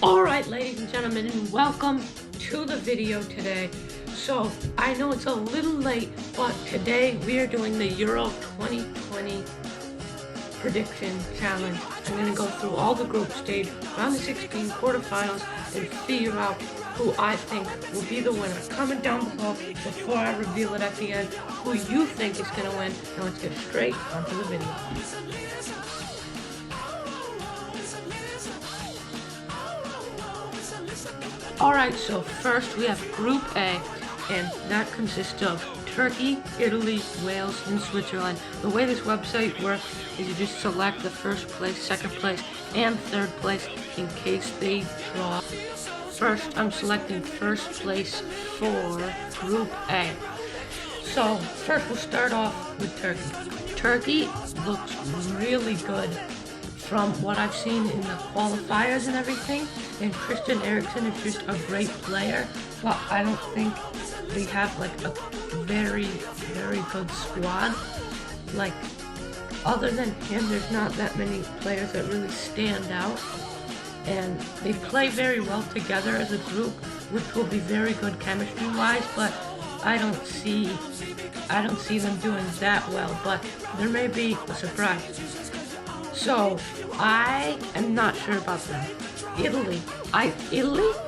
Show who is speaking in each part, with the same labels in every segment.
Speaker 1: Alright, ladies and gentlemen, and welcome to the video today. So, I know it's a little late, but today we are doing the Euro 2020 prediction challenge. I'm going to go through all the group stage, round of 16, quarterfinals, and figure out who I think will be the winner. Comment down below before I reveal it at the end who you think is going to win. Now let's get straight onto the video. Alright, so first we have Group A, and that consists of Turkey, Italy, Wales, and Switzerland. The way this website works is you just select the first place, second place, and third place in case they draw. First, I'm selecting first place for Group A. So, first we'll start off with Turkey. Turkey looks really good from what I've seen in the qualifiers and everything, and Christian Eriksen is just a great player, but I don't think they have like a very, very good squad. Like, other than him, there's not that many players that really stand out, and they play very well together as a group, which will be very good chemistry-wise, but I don't see them doing that well, but there may be a surprise. So, I am not sure about them. Italy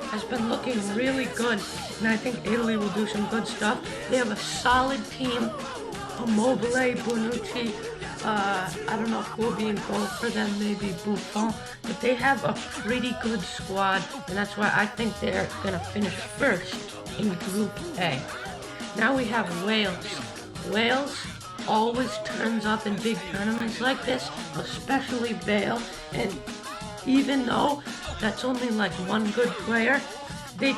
Speaker 1: has been looking really good, and I think Italy will do some good stuff. They have a solid team. Immobile, Bonucci, I don't know who will be in goal for them, maybe Buffon, but they have a pretty good squad, and that's why I think they're going to finish first in Group A. Now we have Wales. Wales always turns up in big tournaments like this, especially Bale, and even though that's only like one good player, he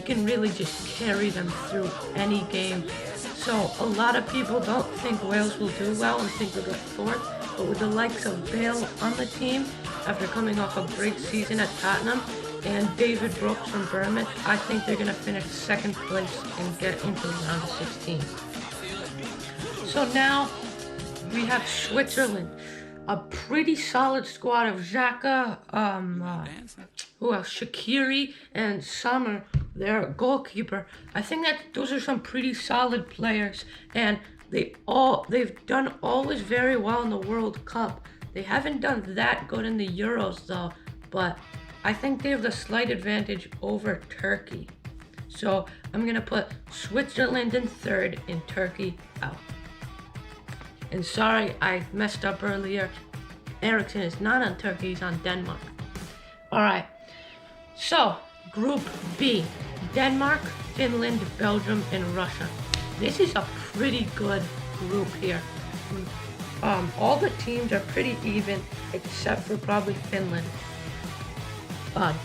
Speaker 1: can really just carry them through any game. So a lot of people don't think Wales will do well and think they'll get fourth, but with the likes of Bale on the team, after coming off a great season at Tottenham, and David Brooks from Bournemouth, I think they're going to finish second place and get into the round of 16. So now we have Switzerland, a pretty solid squad of Xhaka, who else? Shaqiri and Sommer, their goalkeeper. I think that those are some pretty solid players, and they've done always very well in the World Cup. They haven't done that good in the Euros though, but I think they have the slight advantage over Turkey. So I'm gonna put Switzerland in third and Turkey out. And sorry, I messed up earlier. Eriksen is not on Turkey, he's on Denmark. Alright, so Group B, Denmark, Finland, Belgium, and Russia. This is a pretty good group here. All the teams are pretty even, except for probably Finland.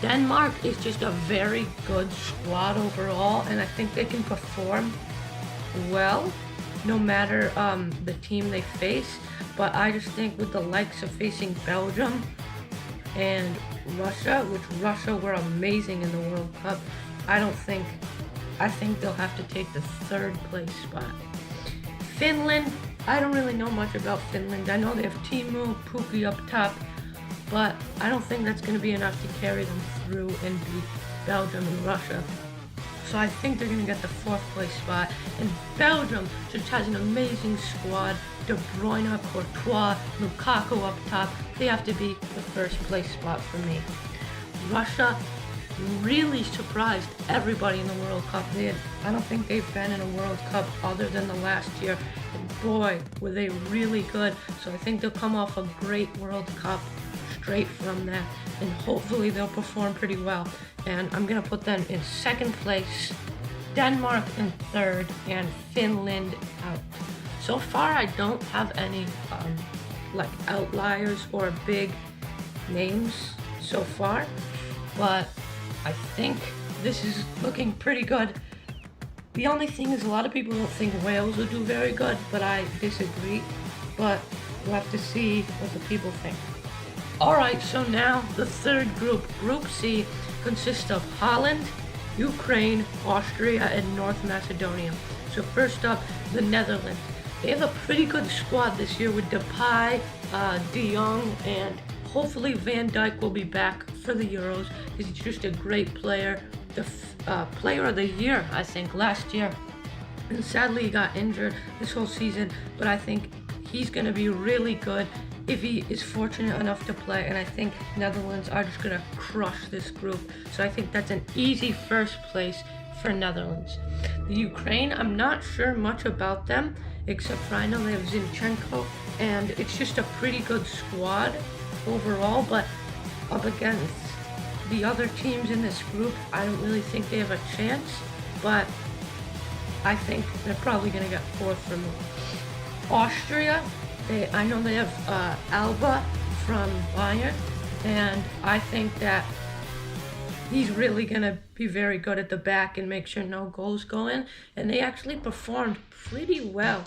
Speaker 1: Denmark is just a very good squad overall, and I think they can perform well no matter the team they face, but I just think with the likes of facing Belgium and Russia, which Russia were amazing in the World Cup, I think they'll have to take the third place spot. Finland, I don't really know much about Finland. I know they have Teemu Pukki up top, but I don't think that's going to be enough to carry them through and beat Belgium and Russia. So I think they're going to get the fourth place spot. And Belgium just has an amazing squad. De Bruyne, Courtois, Lukaku up top. They have to be the first place spot for me. Russia really surprised everybody in the World Cup. I don't think they've been in a World Cup other than the last year. And boy, were they really good. So I think they'll come off a great World Cup straight from that. And hopefully they'll perform pretty well. And I'm going to put them in second place, Denmark in third, and Finland out. So far, I don't have any like outliers or big names so far, but I think this is looking pretty good. The only thing is a lot of people don't think Wales will do very good, but I disagree. But we'll have to see what the people think. Alright, so now the third group, Group C, consists of Holland, Ukraine, Austria, and North Macedonia. So first up, the Netherlands. They have a pretty good squad this year with Depay, De Jong, and Hopefully Van Dijk will be back for the Euros because he's just a great player. The player of the year, I think, last year. And sadly he got injured this whole season, but I think he's going to be really good if he is fortunate enough to play, and I think Netherlands are just going to crush this group. So I think that's an easy first place for Netherlands. The Ukraine, I'm not sure much about them, except for I know they have Zinchenko, and it's just a pretty good squad overall, but up against the other teams in this group, I don't really think they have a chance, but I think they're probably going to get fourth for me. Austria, I know they have Alba from Bayern, and I think that he's really going to be very good at the back and make sure no goals go in. And they actually performed pretty well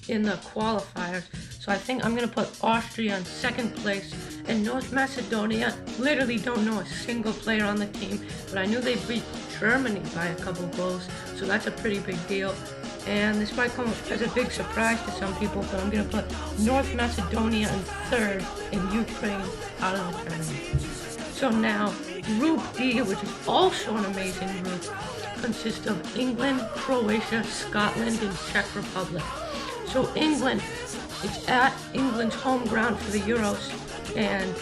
Speaker 1: in the qualifiers. So I think I'm going to put Austria in second place. And North Macedonia, literally don't know a single player on the team, but I knew they beat Germany by a couple goals, so that's a pretty big deal. And this might come as a big surprise to some people, but I'm going to put North Macedonia in third and Ukraine out of the tournament. So now, Group D, which is also an amazing group, consists of England, Croatia, Scotland, and Czech Republic. So England, it's at England's home ground for the Euros, and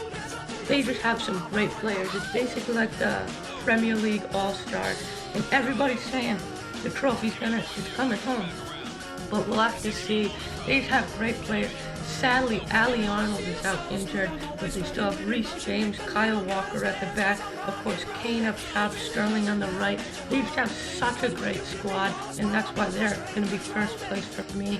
Speaker 1: they just have some great players. It's basically like the Premier League All-Stars, and everybody's saying the trophy's it's coming home. But we'll have to see. They just have great players. Sadly, Ali Arnold is out injured, but they still have Reece James, Kyle Walker at the back, of course Kane up top, Sterling on the right. They just have such a great squad, and that's why they're going to be first place for me.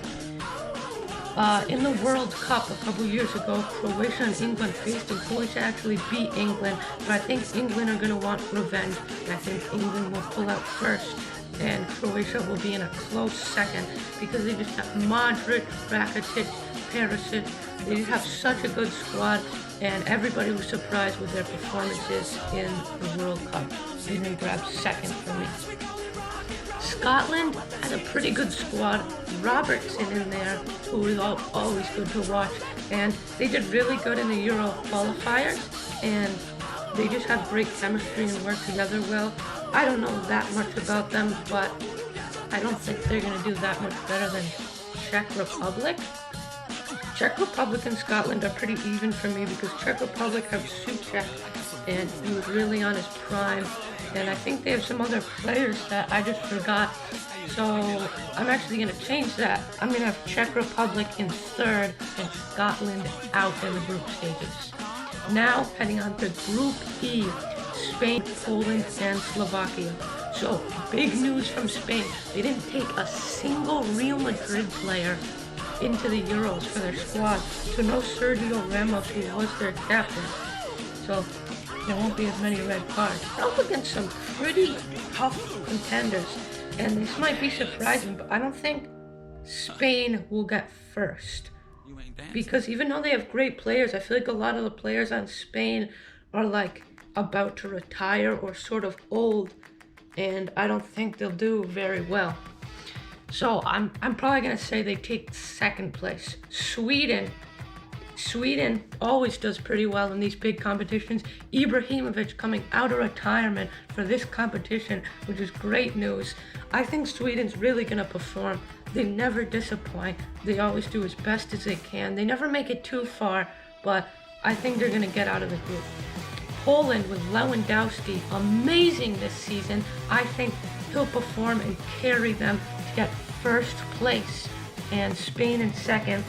Speaker 1: In the World Cup a couple years ago, Croatia and England faced, and Croatia actually beat England, but I think England are going to want revenge, and I think England will pull out first, and Croatia will be in a close second, because they just have Modric, Rakitic, Perisic. They just have such a good squad, and everybody was surprised with their performances in the World Cup. They then grabbed second for me. Scotland has a pretty good squad. Robertson in there, who is always good to watch, and they did really good in the Euro qualifiers, and they just have great chemistry and work together well. I don't know that much about them, but I don't think they're going to do that much better than Czech Republic. Czech Republic and Scotland are pretty even for me because Czech Republic have Souček, and he was really on his prime. And I think they have some other players that I just forgot. So I'm actually going to change that. I'm going to have Czech Republic in third and Scotland out in the group stages. Now heading on to Group E, Spain, Poland, and Slovakia. So big news from Spain. They didn't take a single Real Madrid player into the Euros for their squad. So no Sergio Ramos, who was their captain. So there won't be as many red cards. They're up against some pretty tough contenders, and this might be surprising, but I don't think Spain will get first. Because even though they have great players, I feel like a lot of the players on Spain are like about to retire or sort of old, and I don't think they'll do very well. So I'm probably gonna say they take second place. Sweden always does pretty well in these big competitions. Ibrahimovic coming out of retirement for this competition, which is great news. I think Sweden's really going to perform. They never disappoint. They always do as best as they can. They never make it too far, but I think they're going to get out of the group. Poland with Lewandowski, amazing this season. I think he'll perform and carry them to get first place. And Spain in second.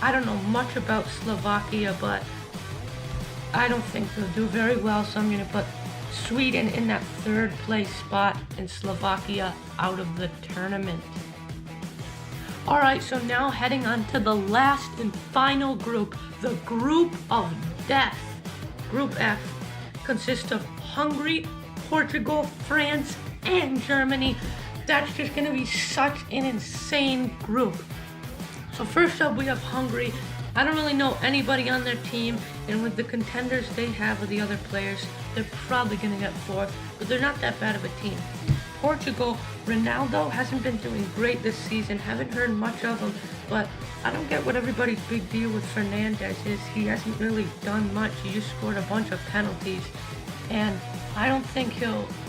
Speaker 1: I don't know much about Slovakia, but I don't think they'll do very well, so I'm going to put Sweden in that third place spot and Slovakia out of the tournament. Alright, so now heading on to the last and final group, the Group of Death. Group F consists of Hungary, Portugal, France, and Germany. That's just going to be such an insane group. So first up, we have Hungary. I don't really know anybody on their team, and with the contenders they have with the other players, they're probably going to get fourth, but they're not that bad of a team. Portugal, Ronaldo hasn't been doing great this season. Haven't heard much of him, but I don't get what everybody's big deal with Fernandes is. He hasn't really done much. He just scored a bunch of penalties, and I don't think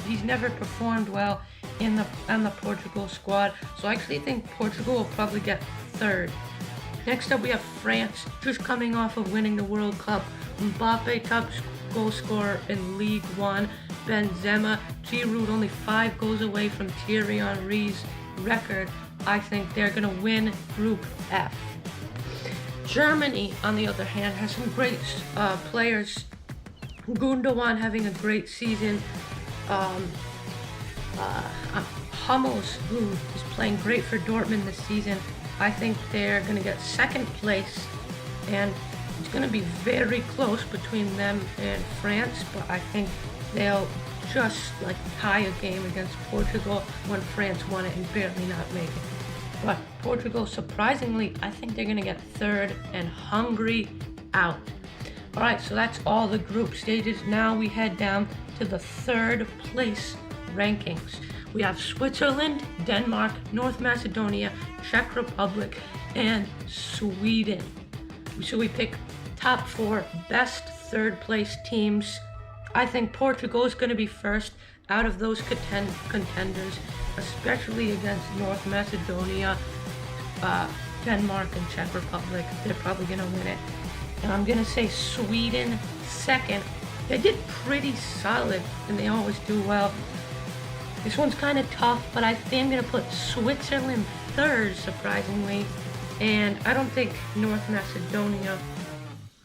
Speaker 1: he's never performed well on the Portugal squad. So I actually think Portugal will probably get third. Next up, we have France, just coming off of winning the World Cup. Mbappe, top goal scorer in League One. Benzema, Giroud only 5 goals away from Thierry Henry's record. I think they're going to win Group F. Germany, on the other hand, has some great players. Gundogan having a great season. Hummels, who is playing great for Dortmund this season. I think they're going to get second place, and it's going to be very close between them and France, but I think they'll just tie a game against Portugal when France won it and barely not make it. But Portugal, surprisingly, I think they're going to get third, and Hungary out. Alright, so that's all the group stages. Now we head down to the third place rankings. We have Switzerland, Denmark, North Macedonia, Czech Republic, and Sweden. So we pick top 4 best third place teams. I think Portugal is going to be first out of those contenders, especially against North Macedonia, Denmark, and Czech Republic. They're probably going to win it. And I'm going to say Sweden second. They did pretty solid, and they always do well. This one's kind of tough, but I think I'm going to put Switzerland third, surprisingly. And I don't think North Macedonia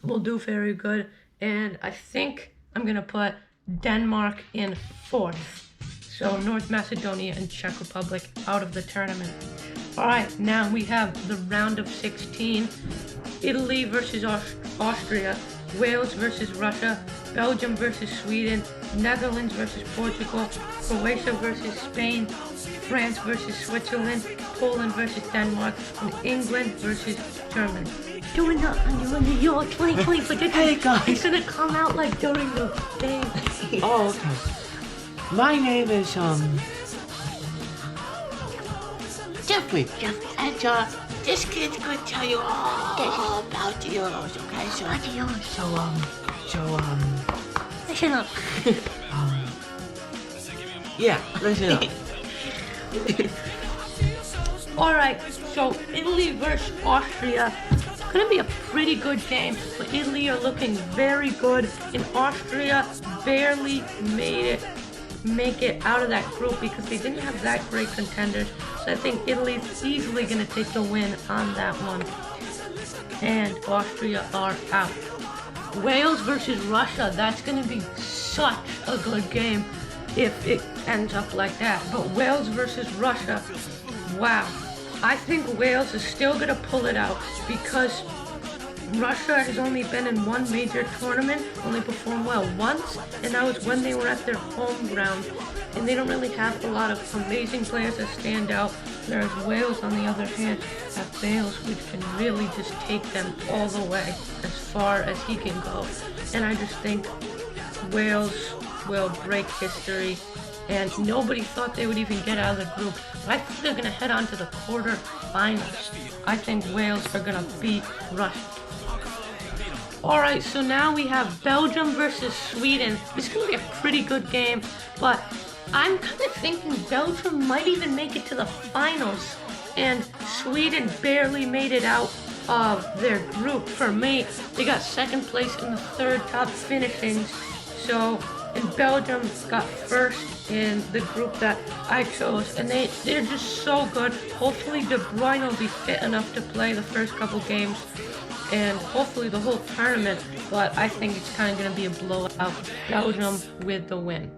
Speaker 1: will do very good. And I think I'm going to put Denmark in fourth. So North Macedonia and Czech Republic out of the tournament. Alright, now we have the round of 16. Italy versus Austria, Wales versus Russia, Belgium versus Sweden, Netherlands versus Portugal, Croatia versus Spain, France versus Switzerland, Poland versus Denmark, and England versus Germany. Doing the Euro 2020 prediction.
Speaker 2: Hey guys!
Speaker 1: It's gonna come out during the day.
Speaker 2: Oh, okay. My name is, Jeffrey. And, this kid's gonna tell you all about the Euros, okay?
Speaker 1: Listen up.
Speaker 2: Yeah, listen up.
Speaker 1: Alright, so Italy versus Austria. Gonna be a pretty good game, but Italy are looking very good, and Austria barely make it out of that group because they didn't have that great contenders. So I think Italy's easily gonna take the win on that one. And Austria are out. Wales versus Russia, that's gonna be such a good game if it ends up like that. But Wales versus Russia, wow. I think Wales is still gonna pull it out because Russia has only been in one major tournament, only performed well once, and that was when they were at their home ground. And they don't really have a lot of amazing players that stand out, whereas Wales, on the other hand, have Bales, which can really just take them all the way as far as he can go. And I just think Wales will break history, and nobody thought they would even get out of the group. But I think they're going to head on to the quarterfinals. I think Wales are going to beat Russia. Alright, so now we have Belgium versus Sweden. This is going to be a pretty good game, but I'm kind of thinking Belgium might even make it to the finals, and Sweden barely made it out of their group. For me, they got second place in the third top finishings, and Belgium got first in the group that I chose, and they're just so good. Hopefully De Bruyne will be fit enough to play the first couple games, and hopefully the whole tournament, but I think it's kind of going to be a blowout. Belgium with the win.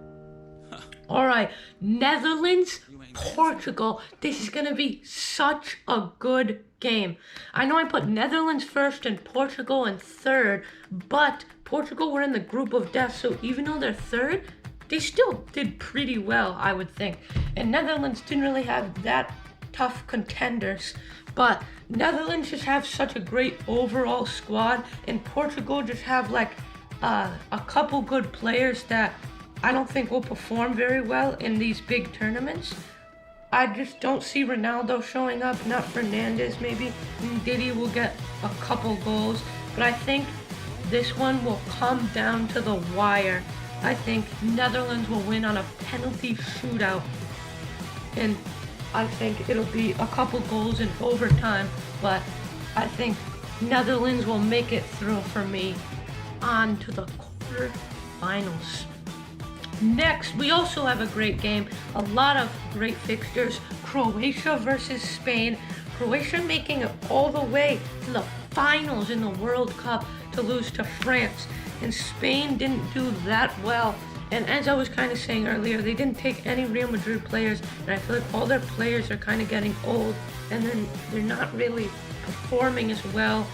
Speaker 1: Alright, Netherlands, Portugal. This is going to be such a good game. I know I put Netherlands first and Portugal in third, but Portugal were in the group of death, so even though they're third, they still did pretty well, I would think. And Netherlands didn't really have that tough contenders, but Netherlands just have such a great overall squad, and Portugal just have a couple good players that I don't think will perform very well in these big tournaments. I just don't see Ronaldo showing up, not Fernandez maybe. Diddy will get a couple goals, but I think this one will come down to the wire. I think Netherlands will win on a penalty shootout, and I think it'll be a couple goals in overtime, but I think Netherlands will make it through for me on to the quarterfinals. Next, we also have a great game, a lot of great fixtures. Croatia versus Spain. Croatia making it all the way to the finals in the World Cup to lose to France. And Spain didn't do that well. And as I was kind of saying earlier, they didn't take any Real Madrid players, and I feel like all their players are kind of getting old, and then they're not really performing as well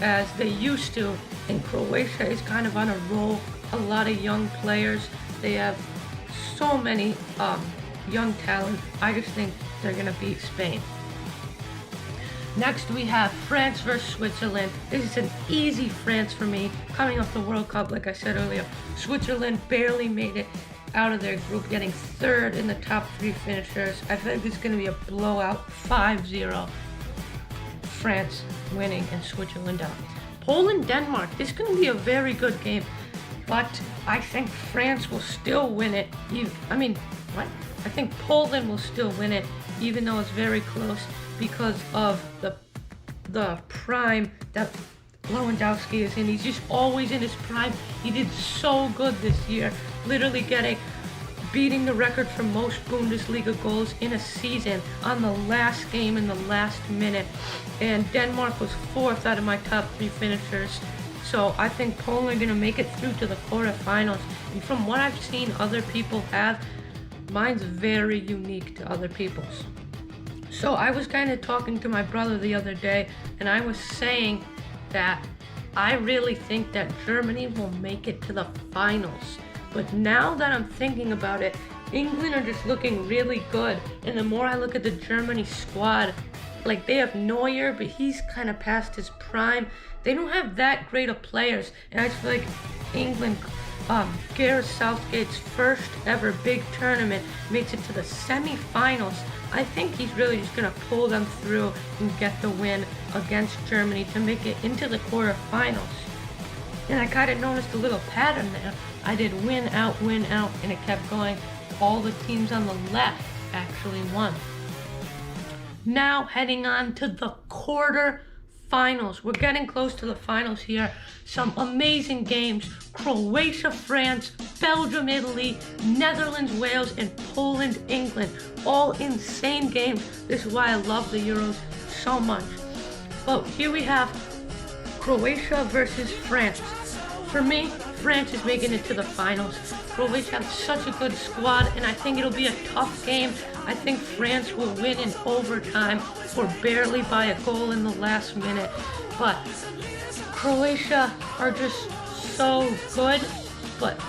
Speaker 1: as they used to. And Croatia is kind of on a roll, a lot of young players. They have so many young talent. I just think they're going to beat Spain. Next, we have France versus Switzerland. This is an easy France for me, coming off the World Cup, like I said earlier. Switzerland barely made it out of their group, getting third in the top 3 finishers. I feel like this is going to be a blowout, 5-0. France winning and Switzerland out. Poland-Denmark. This is going to be a very good game, but I think France will still win it. I think Poland will still win it, even though it's very close, because of the prime that Lewandowski is in. He's just always in his prime. He did so good this year, literally beating the record for most Bundesliga goals in a season on the last game in the last minute. And Denmark was 4th out of my top 3 finishers. So I think Poland are going to make it through to the quarterfinals. And from what I've seen other people have, mine's very unique to other people's. So I was kind of talking to my brother the other day, and I was saying that I really think that Germany will make it to the finals. But now that I'm thinking about it, England are just looking really good. And the more I look at the Germany squad, like they have Neuer, but he's kind of past his prime. They don't have that great of players. And I feel like England, Gareth Southgate's first ever big tournament, makes it to the semi-finals. I think he's really just going to pull them through and get the win against Germany to make it into the quarterfinals. And I kind of noticed a little pattern there. I did win out, and it kept going. All the teams on the left actually won. Now heading on to the quarterfinals. We're getting close to the finals here. Some amazing games. Croatia, France, Belgium, Italy, Netherlands, Wales, and Poland, England. All insane games. This is why I love the Euros so much. But here we have Croatia versus France. For me, France is making it to the finals. Croatia have such a good squad, and I think it'll be a tough game. I think France will win in overtime or barely by a goal in the last minute. But Croatia are just so good. But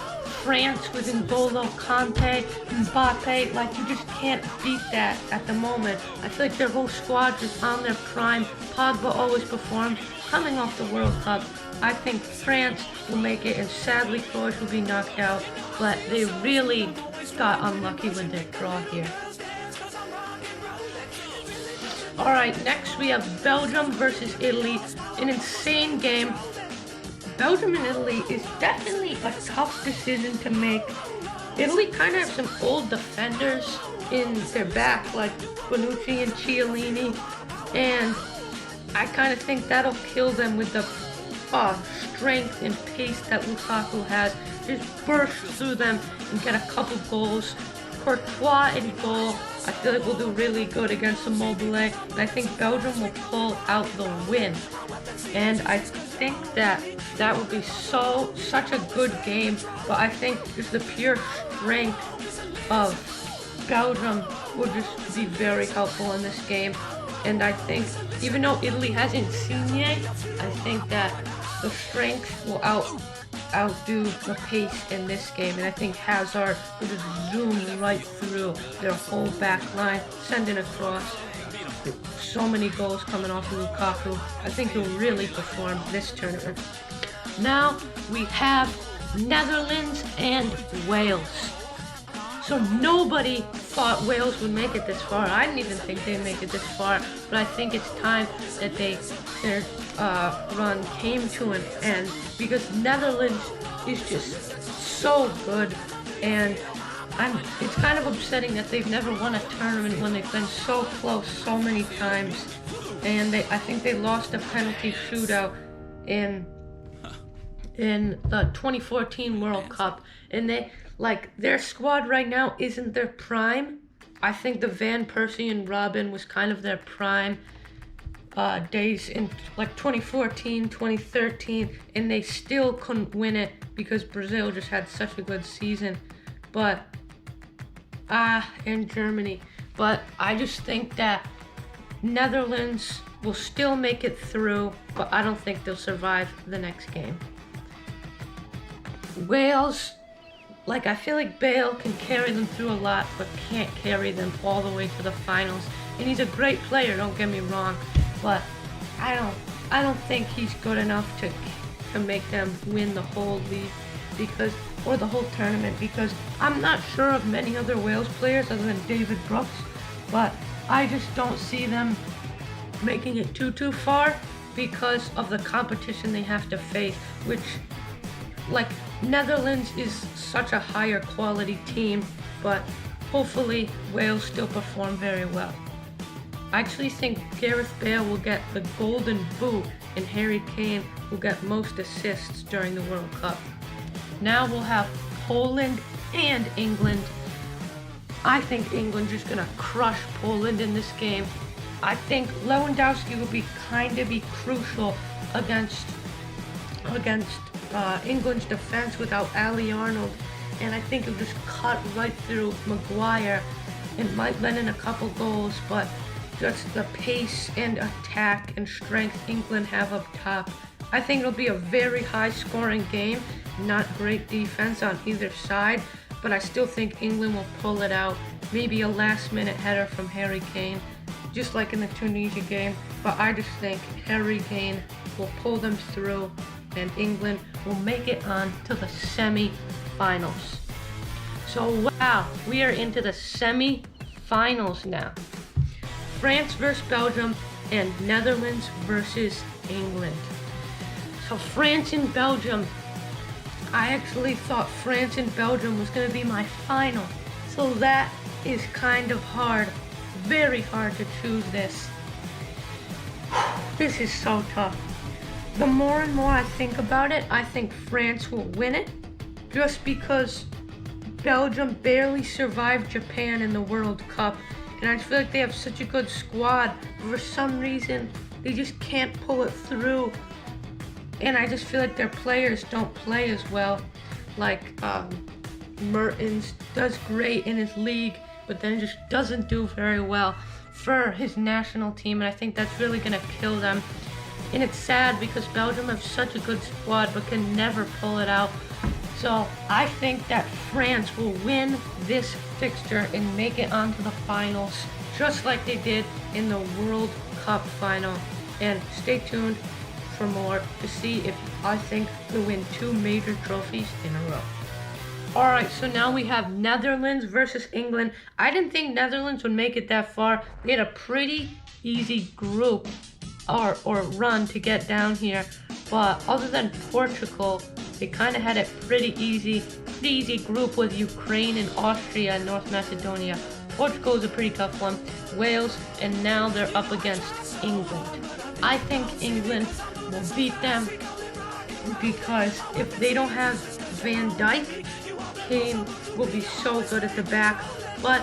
Speaker 1: France with N'Golo Kante, Mbappe, like you just can't beat that at the moment. I feel like their whole squad is on their prime. Pogba always performs. Coming off the World Cup, I think France will make it, and sadly Croatia will be knocked out, but they really got unlucky with their draw here. Alright, next we have Belgium versus Italy, an insane game. Belgium and Italy is definitely a tough decision to make. Italy kind of have some old defenders in their back, like Bonucci and Chiellini, and I kind of think that'll kill them with the strength and pace that Lukaku has. Just burst through them and get a couple goals. Courtois in goal, I feel like will do really good against Immobile, and I think Belgium will pull out the win. And I think that would be such a good game, but I think just the pure strength of Belgium will just be very helpful in this game. And I think, even though Italy hasn't Insigne, I think that the strength will outdo the pace in this game. And I think Hazard will just zoom right through their whole back line, sending across. So many goals coming off of Lukaku. I think he'll really perform this tournament. Now we have Netherlands and Wales. So nobody thought Wales would make it this far. I didn't even think they'd make it this far, but I think it's time that their run came to an end, because Netherlands is just so good, and it's kind of upsetting that they've never won a tournament when they've been so close so many times. And I think they lost a penalty shootout in the 2014 World Cup, and their squad right now isn't their prime. I think the Van Persie and Robin was kind of their prime days in 2014, 2013, and they still couldn't win it because Brazil just had such a good season. And Germany. But I just think that Netherlands will still make it through, but I don't think they'll survive the next game. Wales, I feel like Bale can carry them through a lot, but can't carry them all the way to the finals. And he's a great player, don't get me wrong, but I don't think he's good enough to make them win the whole league or the whole tournament, because I'm not sure of many other Wales players other than David Brooks, but I just don't see them making it too far because of the competition they have to face, which Netherlands is such a higher quality team, but hopefully Wales still perform very well. I actually think Gareth Bale will get the Golden Boot and Harry Kane will get most assists during the World Cup. Now we'll have Poland and England. I think England's just gonna crush Poland in this game. I think Lewandowski will be crucial against England's defense without Ali Arnold, and I think he'll just cut right through Maguire and might let in a couple goals, but just the pace and attack and strength England have up top. I think it'll be a very high scoring game, not great defense on either side, but I still think England will pull it out. Maybe a last minute header from Harry Kane, just like in the Tunisia game, but I just think Harry Kane will pull them through and England will make it on to the semi-finals. So wow, we are into the semi-finals now. France versus Belgium and Netherlands versus England. So France and Belgium, I actually thought France and Belgium was going to be my final. So that is kind of hard, very hard to choose this. This is so tough. The more and more I think about it, I think France will win it, just because Belgium barely survived Japan in the World Cup, and I feel like they have such a good squad, but for some reason they just can't pull it through, and I just feel like their players don't play as well. Mertens does great in his league, but then just doesn't do very well for his national team, and I think that's really gonna kill them. And it's sad because Belgium have such a good squad but can never pull it out. So I think that France will win this fixture and make it onto the finals, just like they did in the World Cup final. And stay tuned for more to see if I think they'll win 2 major trophies in a row. Alright, so now we have Netherlands versus England. I didn't think Netherlands would make it that far. They had a pretty easy group or run to get down here, but other than Portugal, they kind of had it pretty easy group with Ukraine and Austria and North Macedonia. Portugal is a pretty tough one, Wales, and now they're up against England. I think England will beat them because if they don't have Van Dijk, Kane will be so good at the back, but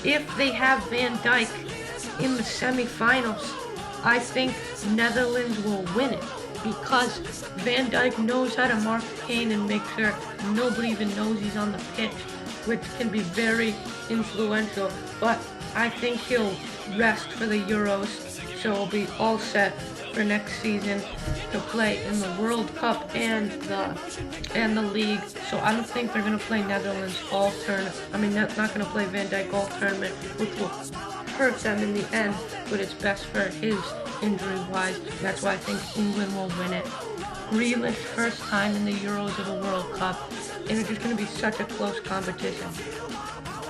Speaker 1: if they have Van Dijk in the semi-finals, I think Netherlands will win it because Van Dijk knows how to mark Kane and make sure nobody even knows he's on the pitch, which can be very influential. But I think he'll rest for the Euros, so he'll be all set for next season to play in the World Cup and the league. So I don't think they're gonna play Netherlands all tournament. I mean, not gonna play Van Dijk all tournament, which will hurt them in the end, but it's best for his injury-wise. That's why I think England will win it. Grealish first time in the Euros or the World Cup, and it's just going to be such a close competition.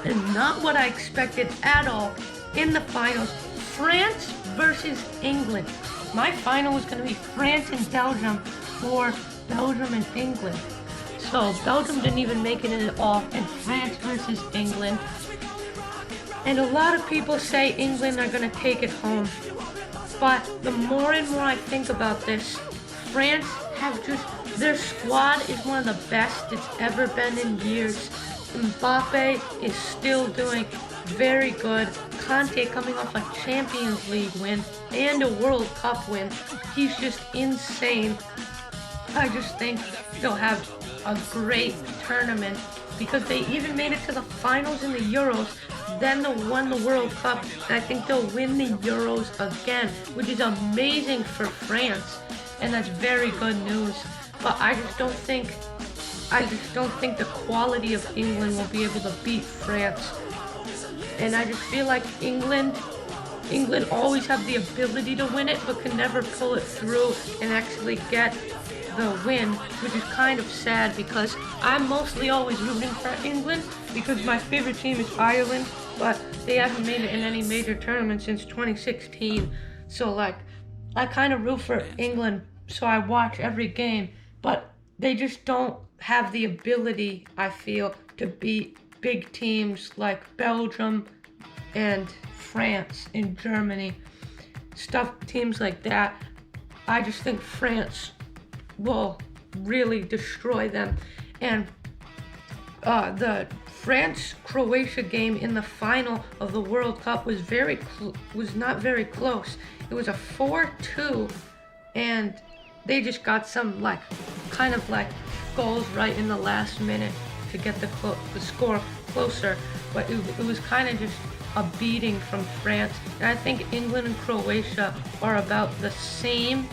Speaker 1: And not what I expected at all in the finals. France versus England. My final was going to be France and Belgium, or Belgium and England. So Belgium didn't even make it in at all, and France versus England. And a lot of people say England are going to take it home. But the more and more I think about this, France have just, their squad is one of the best it's ever been in years. Mbappe is still doing very good. Conte coming off a Champions League win and a World Cup win. He's just insane. I just think they'll have a great tournament because they even made it to the finals in the Euros, then they won the World Cup, and I think they'll win the Euros again, which is amazing for France, and that's very good news. But I just don't think the quality of England will be able to beat France. And I just feel like England always have the ability to win it, but can never pull it through and actually get the win, which is kind of sad because I'm mostly always rooting for England because my favorite team is Ireland, but they haven't made it in any major tournament since 2016. So like, I kind of root for England, so I watch every game, but they just don't have the ability, I feel, to beat big teams like Belgium and France and Germany. Teams like that. I just think France will really destroy them. And the France-Croatia game in the final of the World Cup was not very close. It was a 4-2, and they just got some kind of goals right in the last minute to get the score closer. But it was kind of just a beating from France. And I think England and Croatia are about the same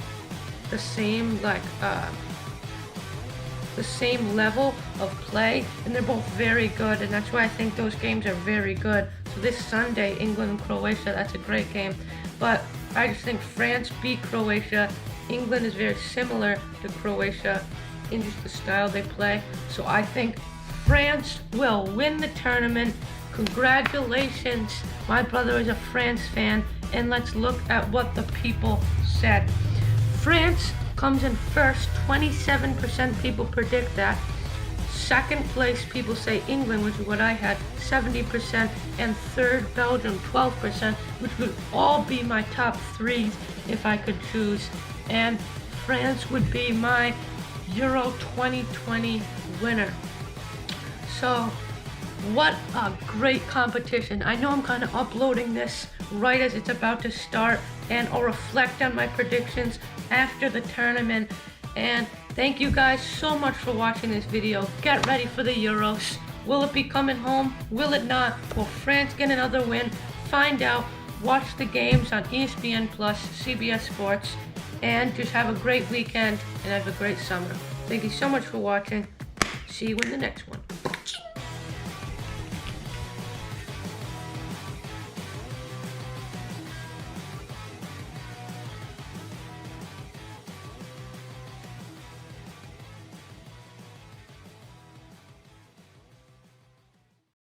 Speaker 1: level of play, and they're both very good, and that's why I think those games are very good. So this Sunday, England and Croatia, that's a great game. But I just think France beat Croatia. England is very similar to Croatia in just the style they play. So I think France will win the tournament. Congratulations. My brother is a France fan, and let's look at what the people said. France comes in first, 27% people predict that. Second place, people say England, which is what I had, 70%, and third, Belgium, 12%, which would all be my top three if I could choose. And France would be my Euro 2020 winner. So, what a great competition. I know I'm kind of uploading this right as it's about to start, and I'll reflect on my predictions after the tournament. And thank you guys so much for watching this video. Get ready for the Euros. Will it be coming home? Will it not? Will France get another win? Find out. Watch the games on ESPN+, CBS Sports, and just have a great weekend and have a great summer. Thank you so much for watching. See you in the next one.